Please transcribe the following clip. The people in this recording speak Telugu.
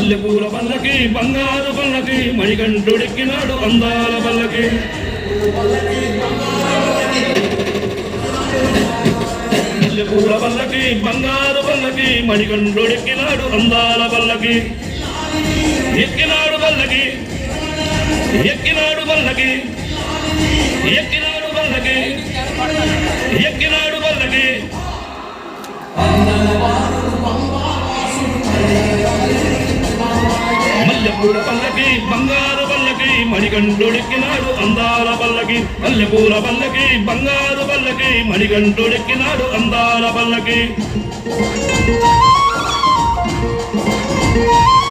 మల్లెపూల పల్లకి బంగారు పల్లకి మణికంఠుడెక్కినాడు అందాల పల్లకి మల్లెపూల పల్లకి బంగారు పల్లకి మణికంఠుడెక్కినాడు అందాల పల్లకి ఎక్కినాడు పల్లకి ఎక్కినాడు పల్లకి ఎక్కినాడు పల్లకి ఎక్కినాడు పల్లకి మల్లెపూల పల్లకి బంగారు పల్లకి మణికంఠుడెక్కినాడు అందాల పల్లకి మల్లెపూల పల్లకి బంగారు పల్లకి మణికంఠుడెక్కినాడు అందాల పల్లకి